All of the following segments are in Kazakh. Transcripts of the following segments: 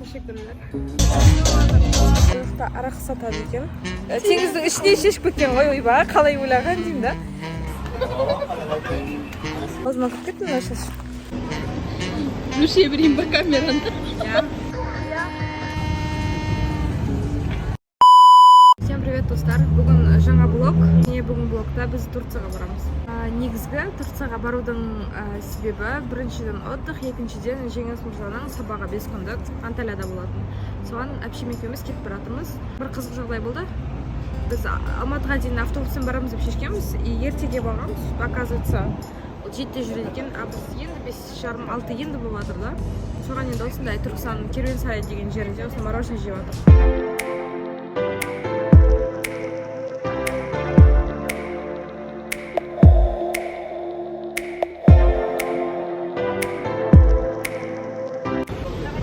Teşekkürler. Burada arak satadı ekan. Tengizning ishini shishib ketgan qo'y uyba, qalay o'ylagan deyim da. O'zim kirib ketdim o'sha. Bir şey vereyim bak kameranda. Всем привет, достар. Бүгін жаңа блог. Бүгін блогта біз Турцияға барамыз. Негізгі Турцияға барудың себебі біріншіден отдых, екіншіден Жеңіс мырзаның сабағы 5 күндік Анталияда болатын. Соған әпшем екеуміз кетіп баратырмыз. Бір қызық жағдай болды. Біз Алматыға дейін автобуспен барамыз деп шешкенбіз. Ертеге барғанбыз. Оказывается, 7-те жүреді екен, а біз енді 5:30-6 енді болып жатыр да. Соған енді осындай Түркістан Керуенсарай деген жерінде осындай мороженое жеп жатыр.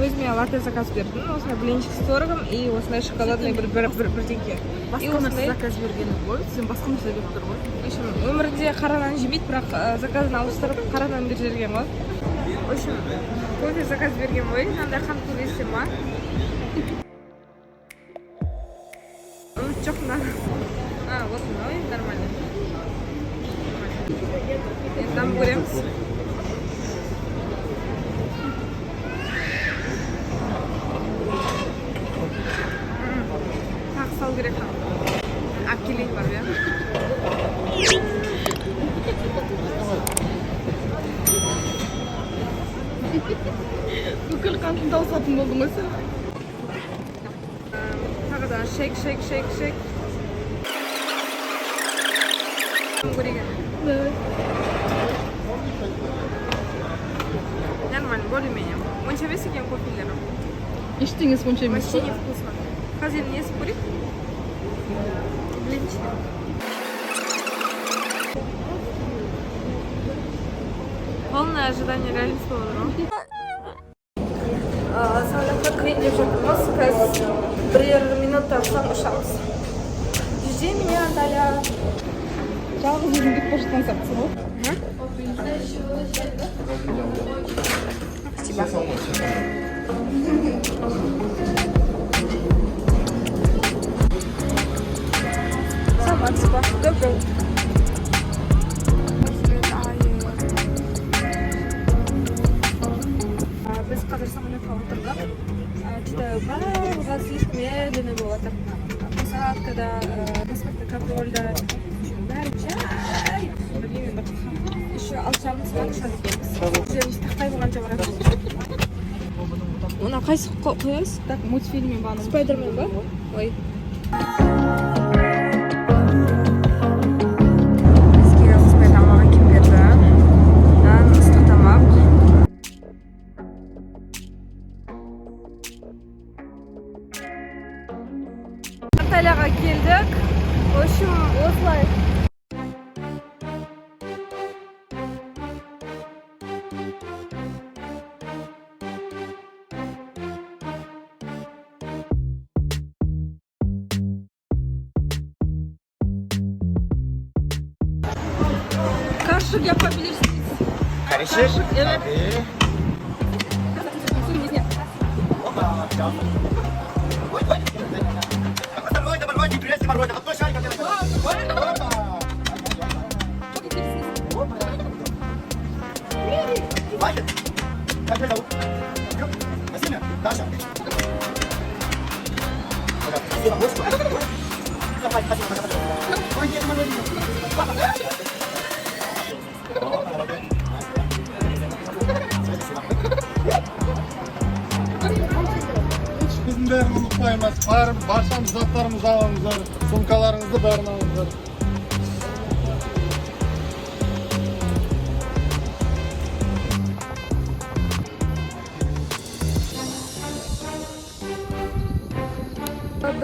Өзіме латте заказ бердім, осындай блинчик с творогом и осындай шоколадный бірдеңке. Басқа нәрсе заказ бергені ғой, сен басқа нәрсе беріп тұр ғой. Өмірінде қара нан жемейді, бірақ заказын ауыстырып қара нан беріп жіберген ғой. В общем, кофе заказ берген ғой, мынандай қант көбесі ма? Үміт жоқ мына. Вот мынау нормально. Енді дамып көреміз. Сал керек қана. Әпкелейін бар бе? Бүкіл қантын таусатын болдың ғой сен. Тағы да шейк. Көреген. Нормально, более-менее. Онша емес екен кофелері. Ештеңесі онша емес. Вообще не вкусно. Қазір енді есі көрейік. Блинчик. Полное ожидание реальности болады. Самолетқа кірейін деп жатырмыз. Қазір 1 минутта соң ұшамыз. Жди меня, Анталия. Жалғыз өзің кетіп бара жатқан сияқтысың ғой. Спасибо. Спасибо. Добро. Біз қазір самолетқа отырдық. Что-то барлығы слишком медленно болып жатыр. Посадкада, паспортный контрольда бәрі жай. Еще алшамыз қаншады екенбіз. Жеріміз тақтай болғанша барамыз. Оны қайсы қоясыз? Так, мультфильме бағана. Спайдермен ба? Ой. Анталияға келдік. В общем, осылай. Karışık yapabilirsiniz. Karışık? Evet. Біздің бәрін ұмытпаймыз. Баршамыз заттарымызды алыңыздар, сумкаларыңызды бәрін алыңыздар.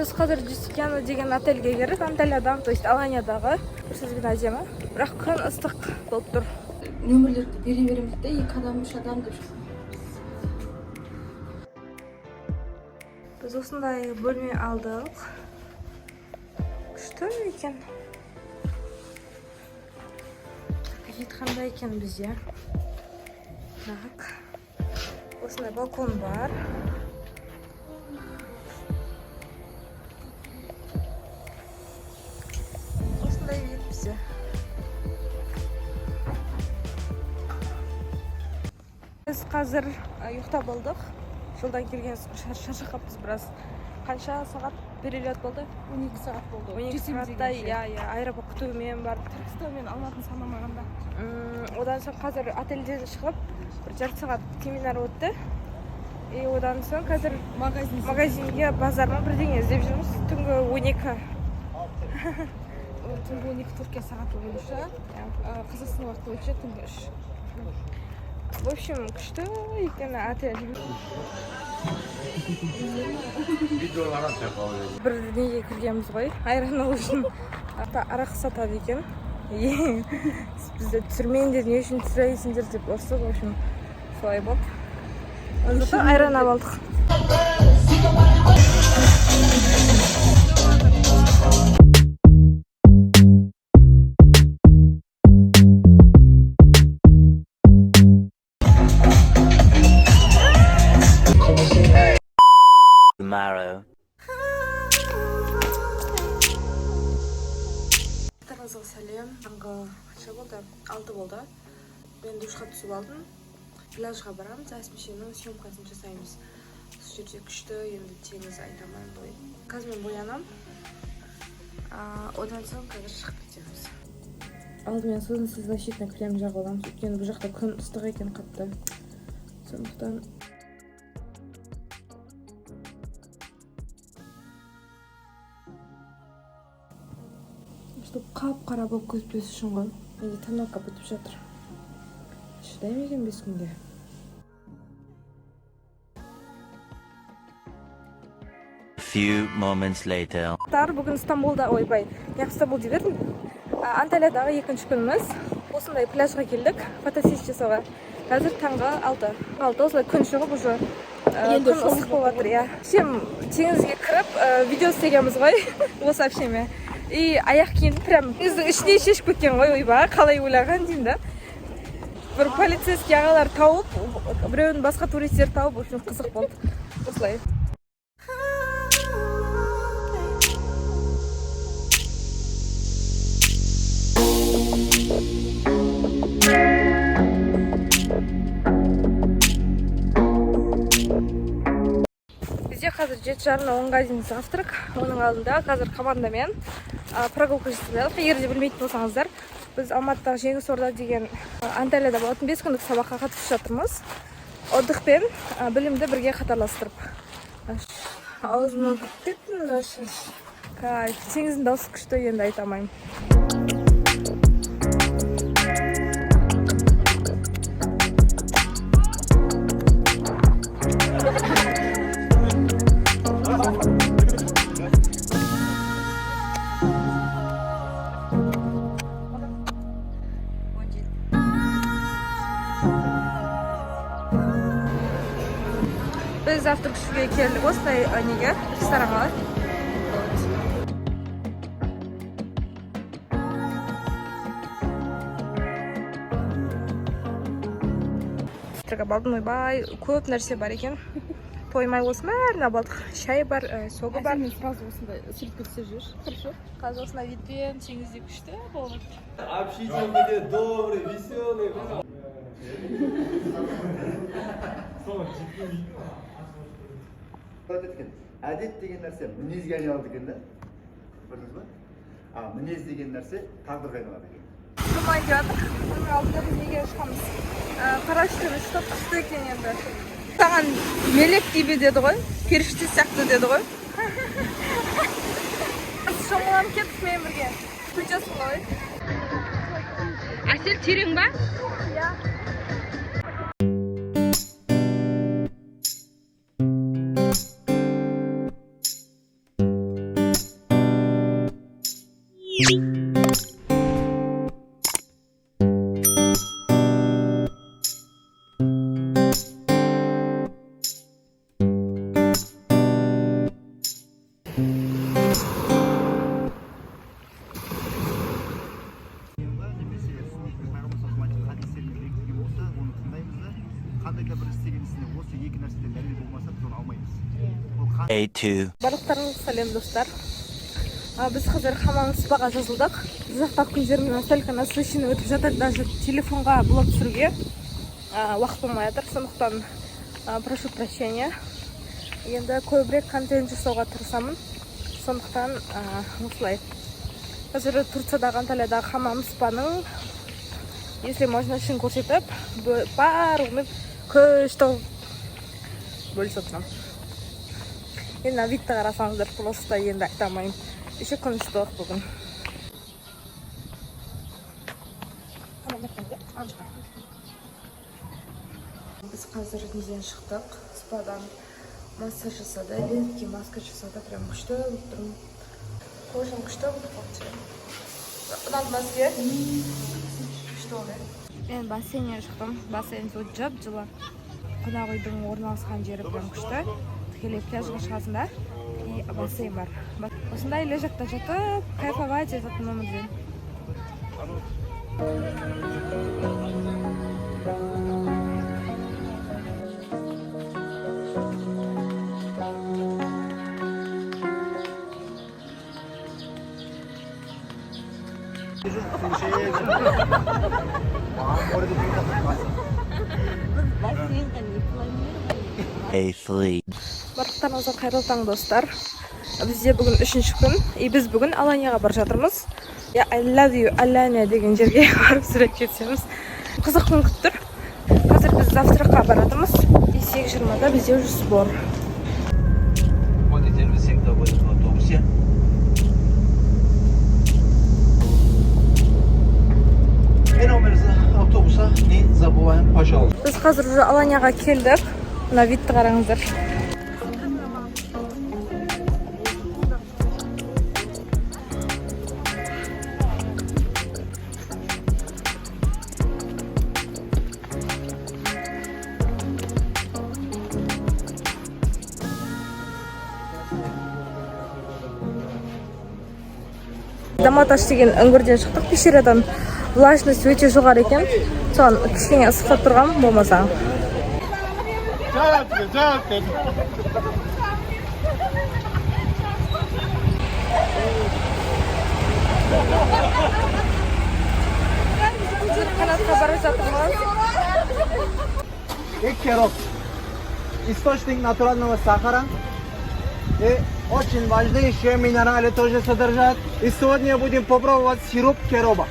Біз қазір Дюстикяно деген отельге келдік. Анталиядағы, то есть Аланиядағы. Бір сөзбен әдемі. Бірақ күн ыстық болып тұр. Нөмірлерді бере береміз де 2 адам, 3 адам деп жатыр. Біз осындай бөлме алдық. Күшті екен. Жетқандай екен бізде. Так. Осындай балкон бар. Осындай вид бізде. Біз қазір ұйықтап болдық. Жолдан келген шаршағанбыз біраз. Қанша сағат перелет болды? 12 сағат болды. 12 сағаттай, аэропорт күтуімен бар. Түркістан мен Алматыны санамағанда. Одан соң қазір отельден шығып, бір жарты сағат семинар өтті. И одан соң қазір магазинге, базарма бірдеңе іздеп жүрміз. Түнгі 12. Түнгі 12 Түркия сағаты бойынша, Қазақстан уақыты бойынша түнгі 3. В общем, күшті екен отель. Бір неге кіргенбіз ғой, айран алу үшін арақ сатады екен. Бізді түсірмеңдер, не үшін түсірейсіңдер деп ұрсы, в общем, солай болды. Зато айран алдық. Tomorrow. Барлықтарыңызға сәлем. Таңғы қанша болды? 6 болды. Мен душқа түсіп алдым. Пляжға барамыз, әсмешенің съемкасын жасаймыз. Сол жерде күшті, енді теңіз айтамын ғой. Қазір мен боянам. Одан соң қазір шығып кетеміз. Алдымен сосын защитный крем жағып аламыз. Өйткені бұл жақта күн ыстық екен қатты. Сондықтан қап-қара болып көзбес үшін ғой. Менде тонналка бітіп жатыр. Шыдаймын екен 5 күнге. Few moments later. Бүгін Стамбулда, Стамбул деп едім. Анталиядағы 2-ші күніміз. Осындай пляжға келдік, фотосессия жасауға. Қазір таңғы 6. Осылай күн шығып уже күн ыстық болып жатыр. Теңізге кіріп, видео істегенбіз ғой, осы общеме. И аяқ киімді прям теңіздің ішіне шешіп кеткен ғой, ойбай, қалай ойлаған деймін да. Бір полицейский ағалар тауып, біреуін басқа туристер тауып, үшін қызық болды. Осылай. Бізде қазір 7:30-10-ға дейін завтрак. Оның алдында қазір командамен прогулка жасадық. Егер де білмейтін болсаңыздар, біз Алматыдағы Жеңіс Орда деген Анталияда болатын 5 күндік сабаққа қатысып жатырмыз. Отдық пен білімді бірге қатарластырып. Аузыма бүттетін кайф. Теңіздің дауысы күшті, енді айта алмаймын. Biz завтрак ішуге келдік, осылай неге, ресторанға. Завтрак алдым, ойбай, көп нәрсе бар екен. Тоймай осы бәрін алдық. Шай бар, соғы бар. Мен сразу осындай суретке түсіп жүрші. Хорошо. Қазір осындай витпен, теңізде күшті болды. Общительный, добрый, веселый. Әдет деген нәрсе мінезге айналады екен да. Көрдіңіз ба? Мінез деген нәрсе тағдырға айналады екен. Тұрмай жатыр. Оның алдында біз неге шығамыз? Парашютпен ұстап күшті екен енді. Саған мелек gibi деді ғой, періште сияқты деді ғой. Шомылам кеттік мен бірге. Күлчесің ғой. Әсел терең ба? Иә. қандай да бір істегенісіне осы екі нәрседен дәлел болмаса біз оны алмаймыз. Ол A2. барлықтарыңызға сәлем достар. Біз қазір хамам спаға жазылдық. Біз жақта күндеріміз настолько насыщенный өтіп жатыр, даже телефонға блог түсіруге уақыт болмай жатыр. Сондықтан прошу прощения. Енді көбірек контент жасауға тырысамын. Сондықтан осылай. Қазір Турциядағы Анталиядағы хамам спаның, если можно, ішін көрсетіп, барлығымен күшті бөлісіп отырмын. Енді видті қарасаңыздар, просто енді айта алмаймын. Еще күністік бүгін. Біз қазір неден шықтық. Спадан массаж жасады, ленке маска жасады. Прям күшті болып тұрмын. Кожам күшті болып қалды. Ұнады ма сізге? Күшті олай. Мен бассейннен шықтым. Бассейн жап-жылы. Қонақүйдің орналасқан жері прям күшті. Тікелей пляжға шығасында и бассейн бар. Осындай лежакта жатып, кайфовать ететін өмірден. A3. Барлықтарыңызға қайырлы таң достар. Бізде бүгін 3-ші күн. Біз бүгін Аланияға бар жатырмыз. I love you, Алания деген жерге барып сурет кетсеміз. Қызық күн күтіп тұр. Қазір біз завтракқа баратымыз. 8:20-да бізде уже сбор. Водитель всегда будет в автобусе. И номер автобуса не забываем, пожалуйста. Біз қазір уже Аланияға келдік. Мына видті қараңыздар. Даматаш деген үңгірден шықтық. Пещерадан влажность өте жоғары екен. Соған кішкене ысықтап тұрғам болмаса. Жауап бер. Қанатқа барып жатырмыз. Керок. Источник натурального сахара. И очень важно, еще минералы тоже содержат. И сегодня будем пробовать сироп кероба.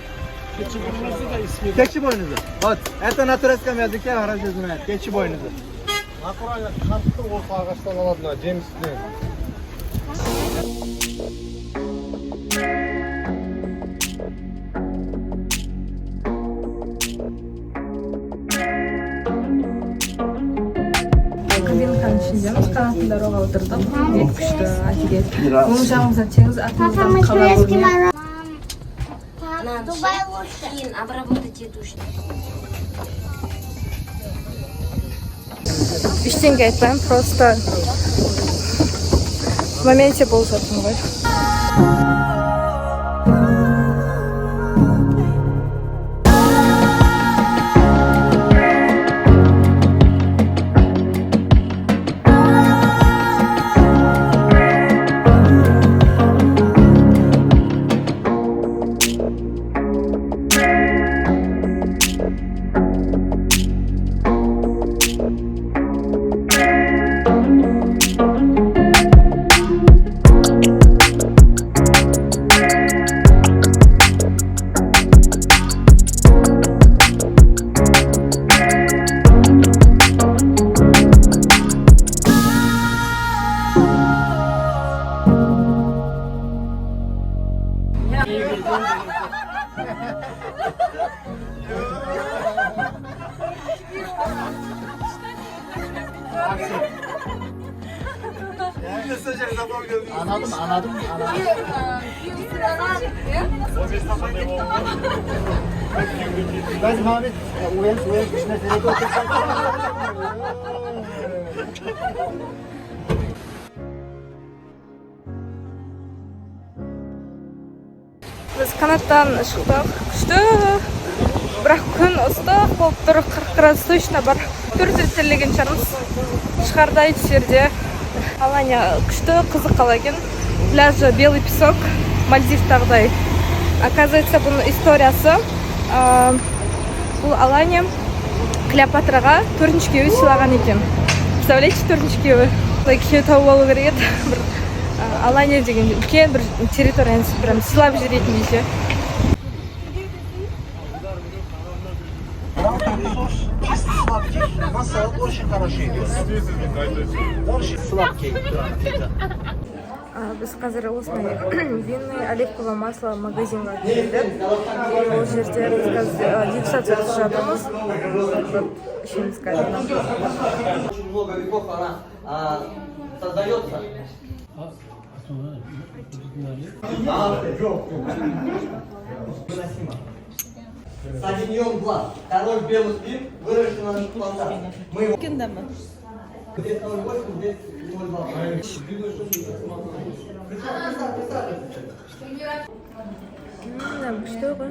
Keçi boynuzu. Вот, это на турецком языке хорошо знает. Keçi boynuzu. Натурально қантты осы ағаштан алады мына жемістен. Кабинканың ішіндеміз. Қанаттың дороға отырдық. Бет күшті, офигеть. Оң жағымызда теңіз, артымыздан қала көрінеді. Дубай лучше. Обработать эту штуку. Ештеңе айтпаймын, просто в моменте болып жатырмын ғой. Anladım. Ben Muhammed uyanış kışına serek otursam. Biz kanattan шықтық. Күшті. Бірақ күн ыстық болып тұр. 40 градус точно бар. төрт рет терлеген шығармыз. Шығардай түсерде. Алания күшті, қызық қала екен. Пляжы белый песок, Мальдивтағыдай. Оказывается, бұның историясы. Бұл Алания Клеопатраға 4-ші күйеуі сыйлаған екен. Представляете, 4-ші күйеуі? Күйеу тауып алу керек еді. Алания деген үлкен бір территорияны прям сыйлап жіберетін десе. Сладкий, масса очень хороший идет. Очень сладкий. Біз қазір осындай винный оливковое масло магазинға келдік. Ол жерде біз қазір дегустация жасап жатырмыз. Ішеміз қазір. Очень много веков она создается. Савиньон Блан, король белых вин, выращен на наших плантациях. Мы его... Здесь 0,8, здесь 0,2. Что вы?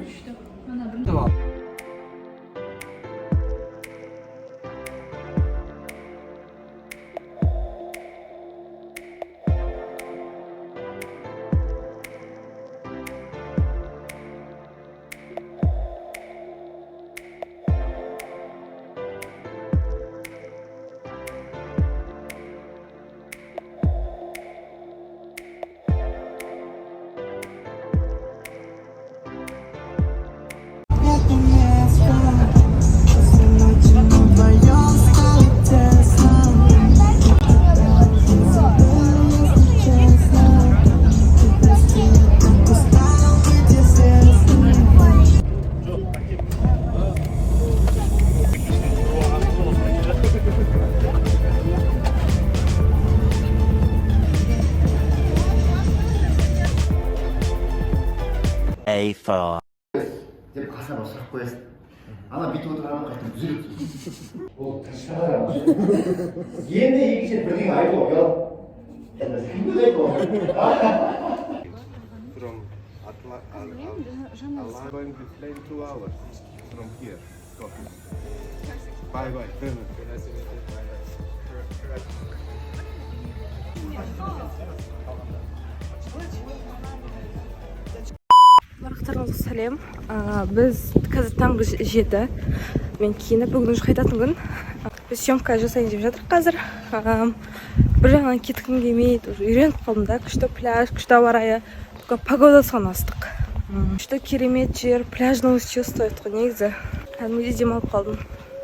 A4. деп қасына сұрақ қоясың. Ана бүйтіп отырғанын қайтып түзеледі. Ол тыршағар. Енді екінші бірдеңе айтып қоял. Кімді айтып қоял? From Atlanta, going to plane 2 hours from here. Bye bye. Nice to meet you. Барлықтарыңызға сәлем. Біз қазір таңғы 7. Мен киініп бүгін уже қайтатын күн. Біз съемка жасайын деп жатырмыз қазір. Бір жағынан кеткім келмейді. Уже үйреніп қалдым да. Күшті пляж, күшті ауа райы. Погода сонастық. Күшті керемет жер, пляжного чувствует ғой негізі. Кәдімгідей демалып қалдым.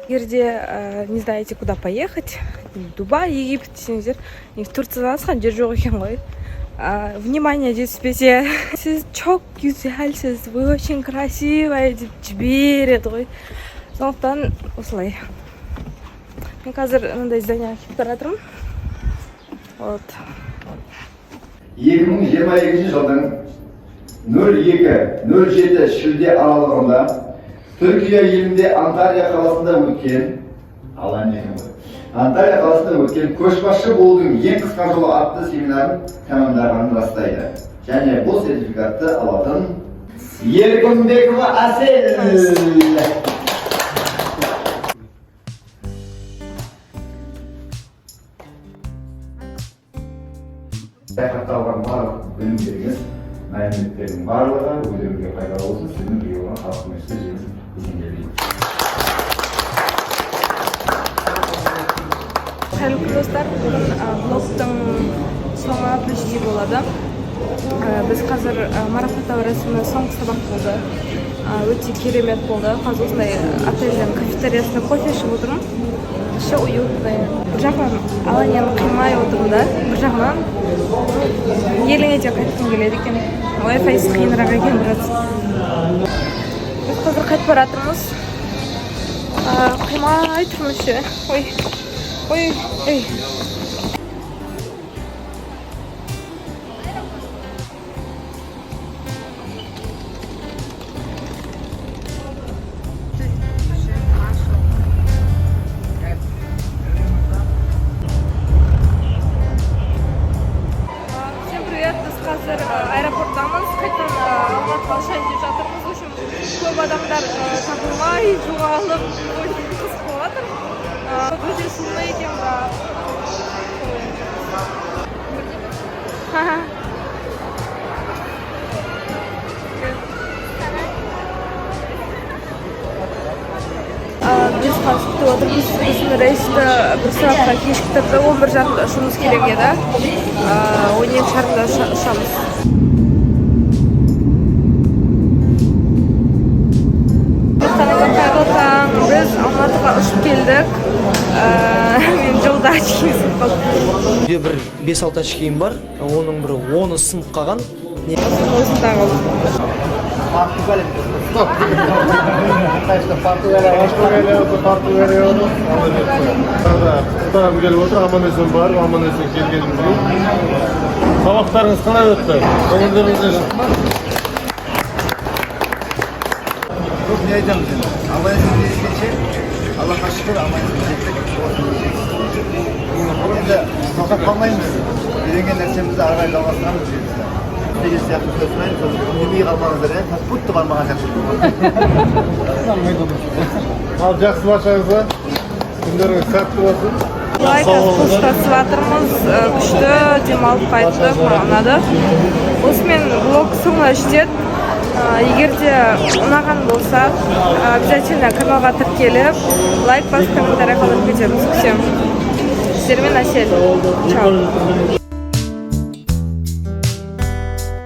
Егерде не знаете, куда поехать, Дубай, Египет десеңіздер, Турциядан асқан жер жоқ екен ғой. Внимание, жетіспесе, сіз çok güzelsіз, вы очень красивая деп жібереді ғой. Сондықтан осылай. Мен қазір мынандай зданиеға кетіп бара жатырмын. Вот. 2022 жылдың 02-07 шілде аралығында Түркия елінде Анталия қаласында өткен Анталия қаласында өткен көшбасшы болудың ең қысқа жолы атты семинарын тәмамдағанын растайды. Және бұл сертификатты алатын Еркінбекова Асел. Саяхатталған барлық білімдеріңіз, мәліметтердің барлығы өздеріңізге пайдалы болсын, сіздің ұйымға халықтың үсті жеңіс есенгелейді. Қайырлы достар, бүгін блогтың соңы почти болады. Біз қазір марапаттау рәсімі соңғы сабақ болды. Өте керемет болды. Қазір осындай отельдің кафетериясында кофе ішіп отырмын. Еще уютный. Бір жағынан Аланияны қимай отырмын да. Бір жағынан еліңе де қайтқым келеді екен. Wi-Fi қиынырақ екен біраз. Біз қазір қайтып бара жатырмыз. Қимай тұрмыз ше. Ой. Қазір аэропорттамыз, қайтан Алматыға ұшайын деп жатырмыз. В общем, көп адамдар табылмай, жоғалып, қызық болып жатыр. қатысып күтіп отырмыз. Біздің рейсті бір сағатқа кешіктірді. 11:30-да ұшуымыз керек еді. 12:30-да ұшамыз. Қайырлы таң. Біз Алматыға ұшып келдік. Мен жолда очкиім сынып қалды. Үйде бір 5-6 очкиім бар, оның бір 10-ы сынып қалған. Осыны тағылдым. Португалия. Құттықтағым келіп отыр, аман-есен барып, аман-есен келгенімізге. Сабақтарыңыз қалай өтті? Көңілдеріңізде шықты ма? Көп не айтамыз енді. Аман-есен келгенше, Аллахқа шүкір, аман-есен жеттік. Енді тоқтап қалмаймыз. Үйренген нәрсемізді ары қарай жалғастырамыз жерімізді. Деген сияқты сөз сұраймын, сол үндемей қалмаңыздар, попутты бармаған сияқты. Ал жақсы баршаңызға, күндеріңіз сәтті болсын. Қоштасып жатырмыз, күшті демалып қайттық, маған ұнады. Осымен блог соңына жетеді. Егер де ұнаған болса, обязательно каналға тіркеліп, лайк басып, комментарий қалдырып кетеміз. Всем. Сіздермен Әсел. Чао.